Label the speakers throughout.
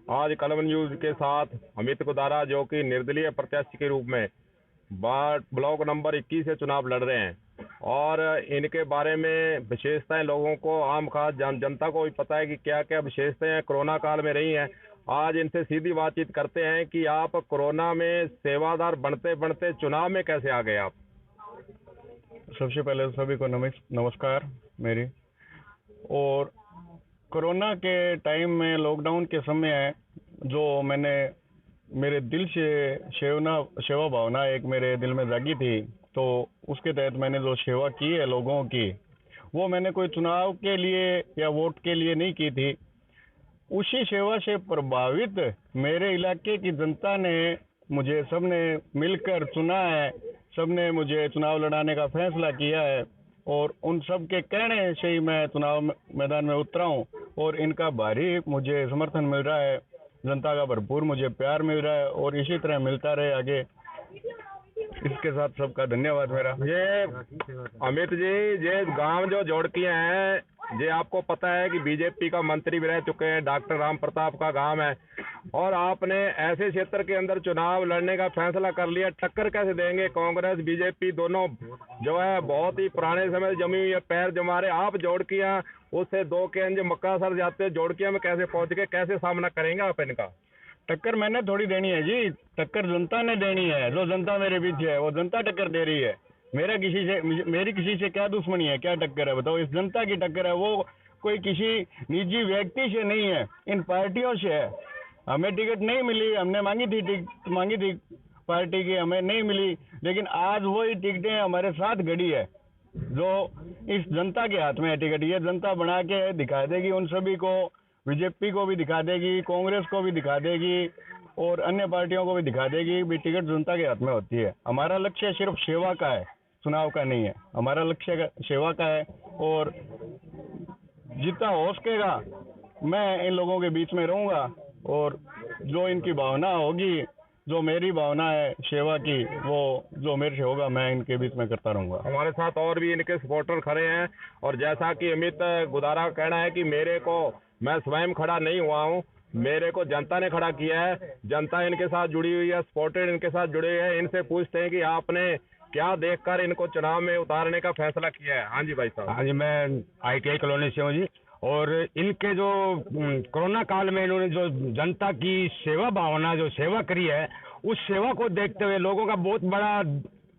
Speaker 1: आज कलम न्यूज के साथ अमित गुदारा जो कि निर्दलीय प्रत्याशी के रूप में ब्लॉक नंबर 21 से चुनाव लड़ रहे हैं और इनके बारे में विशेषताएं लोगों को आम खास जनता को भी पता है कि क्या क्या विशेषताएं कोरोना काल में रही हैं। आज इनसे सीधी बातचीत करते हैं कि आप कोरोना में सेवादार बनते बनते चुनाव में कैसे आ गए आप।
Speaker 2: सबसे पहले सभी को नमस्कार मेरी। और कोरोना के टाइम में लॉकडाउन के समय जो मैंने मेरे दिल से सेवा भावना एक मेरे दिल में जागी थी, तो उसके तहत मैंने जो सेवा की है लोगों की, वो मैंने कोई चुनाव के लिए या वोट के लिए नहीं की थी। उसी सेवा से प्रभावित मेरे इलाके की जनता ने मुझे सबने मिलकर चुना है, सबने मुझे चुनाव लड़ाने का फैसला किया है और उन सब के कहने से ही मैं चुनाव मैदान में उतरा हूँ और इनका भारी मुझे समर्थन मिल रहा है, जनता का भरपूर मुझे प्यार मिल रहा है और इसी तरह मिलता रहे आगे। इसके साथ सबका धन्यवाद मेरा।
Speaker 1: ये अमित जी, ये गांव जो जोड़किया हैं, ये आपको पता है कि बीजेपी का मंत्री भी रह चुके हैं, डॉक्टर राम प्रताप का गांव है और आपने ऐसे क्षेत्र के अंदर चुनाव लड़ने का फैसला कर लिया। टक्कर कैसे देंगे? कांग्रेस बीजेपी दोनों जो है बहुत ही पुराने समय से जमी हुई है, पैर जमा रहे। आप जोड़किया उससे 2 केंद्र मक्कासर जाते हैं, जोड़किया में कैसे पहुंच गए, कैसे सामना करेंगे आप इनका?
Speaker 2: टक्कर मैंने थोड़ी देनी है जी, टक्कर जनता ने देनी है। जो जनता मेरे पीछे है वो जनता टक्कर दे रही है। मेरी किसी से क्या दुश्मनी है, क्या टक्कर है बताओ? इस जनता की टक्कर है, वो कोई किसी निजी व्यक्ति से नहीं है, इन पार्टियों से है। हमें टिकट नहीं मिली, हमने मांगी थी पार्टी की, हमें नहीं मिली, लेकिन आज वही टिकटें हमारे साथ गड़ी है जो इस जनता के हाथ में है टिकट। ये जनता बना के दिखा देगी उन सभी को, बीजेपी को भी दिखा देगी, कांग्रेस को भी दिखा देगी और अन्य पार्टियों को भी दिखा देगी भी टिकट जनता के हाथ में होती है। हमारा लक्ष्य सिर्फ सेवा का है, चुनाव का नहीं है। हमारा लक्ष्य सेवा का है और जितना हो सकेगा मैं इन लोगों के बीच में रहूंगा और जो इनकी भावना होगी, जो मेरी भावना है सेवा की, वो जो मेरे से होगा मैं इनके बीच में करता रहूंगा।
Speaker 1: हमारे साथ और भी इनके सपोर्टर खड़े हैं और जैसा कि अमित गुदारा कहना है कि मैं स्वयं खड़ा नहीं हुआ हूँ, मेरे को जनता ने खड़ा किया है। जनता इनके साथ जुड़ी हुई है, सपोर्टेड इनके साथ जुड़े हुए हैं। इनसे पूछते हैं कि आपने क्या देखकर इनको चुनाव में उतारने का फैसला किया है? हाँ जी भाई साहब।
Speaker 3: हाँ जी, मैं ITI कॉलोनी से हूँ जी। और इनके जो कोरोना काल में इन्होंने जो जनता की सेवा भावना जो सेवा करी है, उस सेवा को देखते हुए लोगों का बहुत बड़ा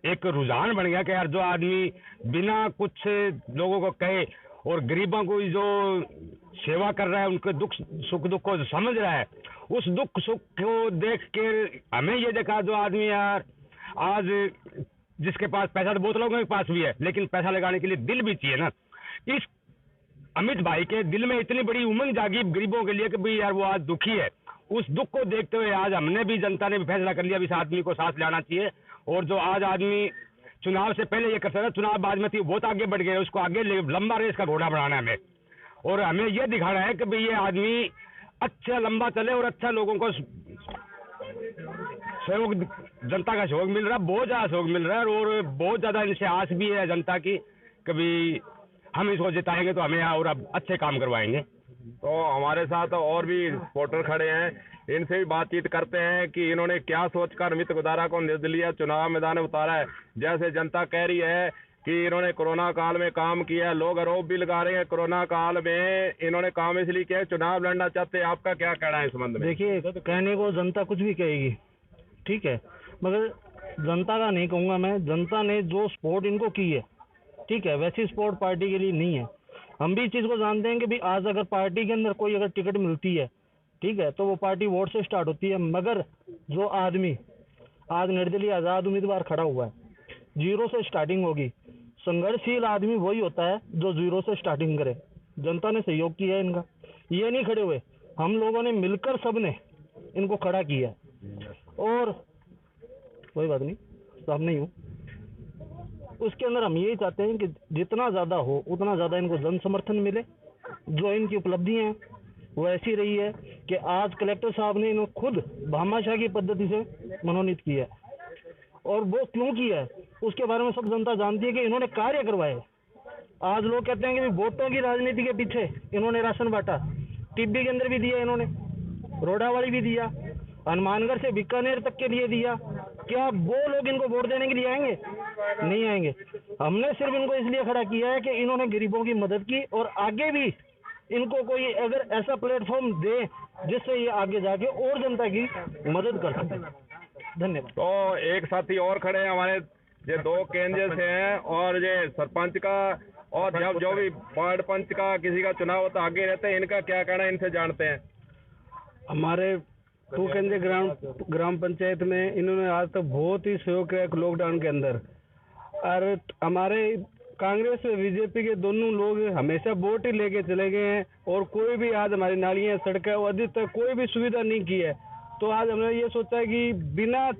Speaker 3: एक रुझान बन गया कि यार जो आदमी बिना कुछ लोगों को कहे और गरीबों को जो सेवा कर रहा है, उनके सुख दुख को समझ रहा है, उस दुख सुख को देख के हमें ये देखा जो आदमी यार आज जिसके पास पैसा तो बहुत लोगों के पास भी है, लेकिन पैसा लगाने के लिए दिल भी चाहिए ना। इस अमित भाई के दिल में इतनी बड़ी उमंग जागी गरीबों के लिए कि भाई यार वो आज दुखी है। उस दुख को देखते हुए आज हमने भी, जनता ने भी फैसला कर लिया इस आदमी को सांस लेना चाहिए। और जो आज आदमी चुनाव से पहले ये कर सकता, चुनाव बाद में थी, बहुत आगे बढ़ गए, उसको आगे लंबा रेस का घोड़ा बनाना है हमें। और हमें ये दिखाना है कि भाई ये आदमी अच्छा लंबा चले और अच्छा लोगों को सहयोग, जनता का सहयोग मिल रहा है, बहुत ज्यादा सहयोग मिल रहा है और बहुत ज्यादा इनसे आस भी है जनता की, कभी हम इसको जिताएंगे तो हमें और अब अच्छे काम करवाएंगे।
Speaker 1: तो हमारे साथ और भी सपोर्टर खड़े हैं, इनसे भी बातचीत करते हैं कि इन्होंने क्या सोचकर अमित गुदारा को निर्दलीय चुनाव मैदान में उतारा है। जैसे जनता कह रही है कि इन्होंने कोरोना काल में काम किया, लोग आरोप भी लगा रहे हैं कोरोना काल में इन्होंने काम इसलिए किया, चुनाव लड़ना चाहते हैं। आपका क्या कहना है इस संबंध में?
Speaker 4: देखिए, कहने को जनता कुछ भी कहेगी, ठीक है, मगर जनता का नहीं कहूँगा मैं। जनता ने जो सपोर्ट इनको की है, ठीक है, वैसी सपोर्ट पार्टी के लिए नहीं है। हम भी इस चीज़ को जानते हैं कि भाई आज अगर पार्टी के अंदर कोई अगर टिकट मिलती है, ठीक है, तो वो पार्टी वोट से स्टार्ट होती है। मगर जो आदमी आज निर्दलीय आज़ाद उम्मीदवार खड़ा हुआ है, जीरो से स्टार्टिंग होगी। संघर्षशील आदमी वही होता है जो जीरो से स्टार्टिंग करे। जनता ने सहयोग किया है इनका, ये नहीं खड़े हुए, हम लोगों ने मिलकर सबने इनको खड़ा किया और कोई बात नहीं, सामने ही हूँ। उसके अंदर हम यही चाहते हैं कि जितना ज़्यादा हो उतना ज़्यादा इनको जन समर्थन मिले। जो इनकी उपलब्धियाँ हैं वो ऐसी रही है कि आज कलेक्टर साहब ने इन्हें खुद भामाशाह की पद्धति से मनोनीत किया है और वो क्यों किया है उसके बारे में सब जनता जानती है कि इन्होंने कार्य करवाए। आज लोग कहते हैं कि वोटों की राजनीति के पीछे इन्होंने राशन बांटा, टिब्बी के अंदर भी दिया इन्होंने, रोडावाली भी दिया, हनुमानगढ़ से बीकानेर तक के लिए दिया। क्या वो लोग इनको वोट देने के लिए आएंगे? नहीं आएंगे। हमने सिर्फ इनको इसलिए खड़ा किया है कि इन्होंने गरीबों की मदद की, और आगे भी इनको कोई अगर ऐसा प्लेटफॉर्म दे जिससे ये आगे जाके और जनता की मदद कर सके। धन्यवाद।
Speaker 1: तो एक साथी और खड़े हैं हमारे, ये 2 केंद्र से हैं, और ये सरपंच का और जब जो भी वार्ड पंच का किसी का चुनाव होता आगे रहते हैं, इनका क्या कहना है, इनसे जानते हैं।
Speaker 5: हमारे टूकंजे ग्राम पंचायत में इन्होंने आज तक बहुत ही सहयोग किया लॉकडाउन के अंदर, और हमारे कांग्रेस और बीजेपी के दोनों लोग हमेशा वोट ही लेके चले गए हैं, और कोई भी आज हमारी नालियां सड़कें अभी तक कोई भी सुविधा नहीं की है। तो आज हमने ये सोचा कि बिना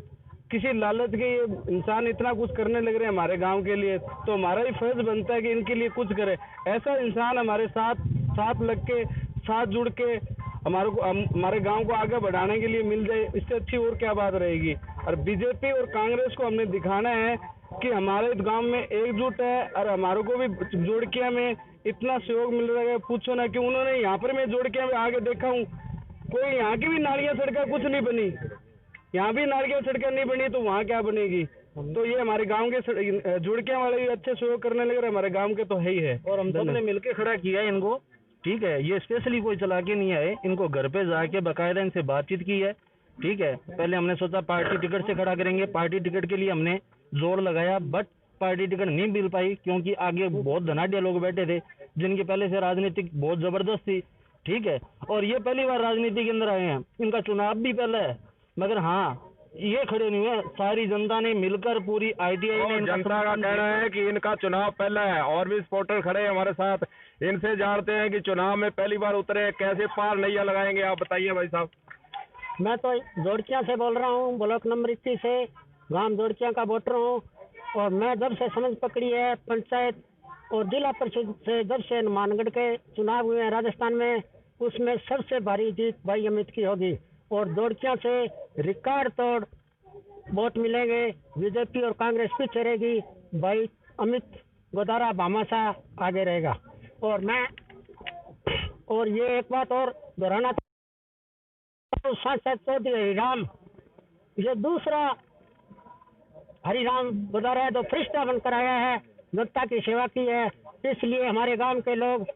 Speaker 5: किसी लालच के ये इंसान इतना कुछ करने लग रहे हैं हमारे गांव के लिए, तो हमारा ही फर्ज बनता है कि इनके लिए कुछ करे। ऐसा इंसान हमारे साथ लग के, साथ जुड़ के हमारे गांव को आगे बढ़ाने के लिए मिल जाए, इससे अच्छी और क्या बात रहेगी। और बीजेपी और कांग्रेस को हमने दिखाना है कि हमारे गांव में एकजुट है, और हमारे को भी जोड़किया में इतना सहयोग मिल रहा है, पूछो ना। कि उन्होंने यहाँ पर मैं जोड़किया में आगे देखा हूँ, कोई यहाँ की भी नालियां सड़कें कुछ नहीं बनी, यहाँ भी नालियां सड़कें नहीं बनी, तो वहाँ क्या बनेगी। तो ये हमारे गांव के जुड़किया वाले भी अच्छे सहयोग करने लगे, हमारे गांव के तो है ही है।
Speaker 4: और हम सबने मिलके खड़ा किया है इनको, ठीक है। ये स्पेशली कोई चला के नहीं आए, इनको घर पे जाके बाकायदा इनसे बातचीत की है, ठीक है। पहले हमने सोचा पार्टी टिकट से खड़ा करेंगे, पार्टी टिकट के लिए हमने जोर लगाया, बट पार्टी टिकट नहीं मिल पाई, क्योंकि आगे बहुत धनाढ़ लोग बैठे थे जिनकी पहले से राजनीतिक बहुत जबरदस्त थी, ठीक है। और ये पहली बार राजनीति के अंदर आए हैं, इनका चुनाव भी पहले है, मगर हाँ ये खड़े नहीं हुए, सारी जनता ने मिलकर पूरी ITI ने
Speaker 1: जनता का कहना है कि इनका चुनाव पहला है। और भी सपोर्टर खड़े हैं हमारे साथ, इनसे जानते हैं कि चुनाव में पहली बार उतरे, कैसे पार नैया लगाएंगे, आप बताइए भाई साहब।
Speaker 6: मैं तो जोड़किया से बोल रहा हूँ, ब्लॉक नंबर 21 से, गांव जोड़किया का वोटर हूँ। और मैं जब से समझ पकड़ी है पंचायत और जिला परिषद से, जब से हनुमानगढ़ के चुनाव हुए हैं राजस्थान में, उसमें सबसे भारी जीत भाई अमित की होगी। और जोड़किया से रिकॉर्ड तोड़ वोट मिलेंगे, बीजेपी और कांग्रेस पीछे रहेगी, भाई अमित गोदारा भामाशाह आगे रहेगा। और ये एक बात और दोहराना, तो सांसद चौधरी हरिराम, ये दूसरा हरिराम गोदारा है, तो फरिश्ता बनकर आया है, जनता की सेवा की है, इसलिए हमारे गांव के लोग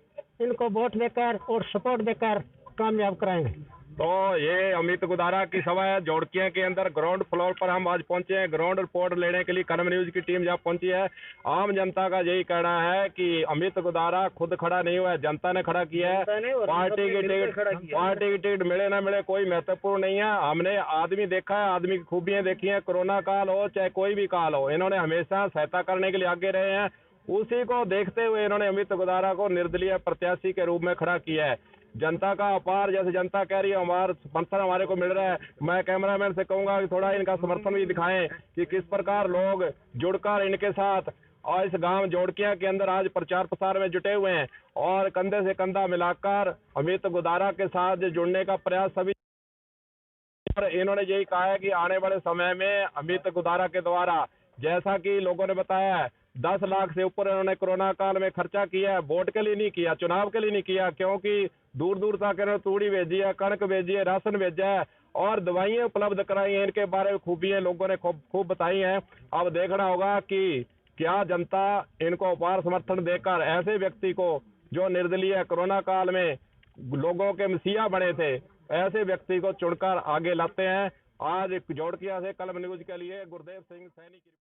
Speaker 6: इनको वोट देकर और सपोर्ट देकर कामयाब कराएंगे।
Speaker 1: तो ये अमित गुदारा की सभा है जोड़किया के अंदर, ग्राउंड फ्लोर पर हम आज पहुंचे हैं। ग्राउंड रिपोर्ट लेने के लिए कर्म न्यूज की टीम जहाँ पहुंची है। आम जनता का यही कहना है कि अमित गुदारा खुद खड़ा नहीं हुआ है, जनता ने खड़ा किया है। पार्टी की टिकट मिले ना मिले कोई महत्वपूर्ण नहीं है। हमने आदमी देखा है, आदमी की खूबियां देखी है, कोरोना काल हो चाहे कोई भी काल हो, इन्होंने हमेशा सहायता करने के लिए आगे रहे हैं। उसी को देखते हुए इन्होंने अमित गुदारा को निर्दलीय प्रत्याशी के रूप में खड़ा किया है। जनता का अपार, जैसे जनता कह रही है हमारा समर्थन हमारे को मिल रहा है, मैं कैमरामैन से कहूंगा कि थोड़ा इनका समर्थन भी दिखाएं कि किस प्रकार लोग जुड़कर इनके साथ और इस गांव जोड़किया के अंदर आज प्रचार प्रसार में जुटे हुए हैं और कंधे से कंधा मिलाकर अमित गुदारा के साथ जुड़ने का प्रयास सभी। और इन्होंने यही कहा है कि आने वाले समय में अमित गुदारा के द्वारा, जैसा कि लोगों ने बताया है, 10 लाख से ऊपर इन्होंने कोरोना काल में खर्चा किया है। वोट के लिए नहीं किया, चुनाव के लिए नहीं किया, क्योंकि दूर दूर तक इन्होंने तूड़ी भेजी है, कणक भेजी है, राशन भेजा है और दवाइयां उपलब्ध कराई हैं। इनके बारे में खूबियां लोगों ने खूब बताई हैं। अब देखना होगा कि क्या जनता इनको अपार समर्थन देकर ऐसे व्यक्ति को जो निर्दलीय कोरोना काल में लोगों के मसीहा बने थे, ऐसे व्यक्ति को चुनकर आगे लाते हैं। आज जोड़किया से कलम न्यूज के लिए गुरदेव सिंह सैनी की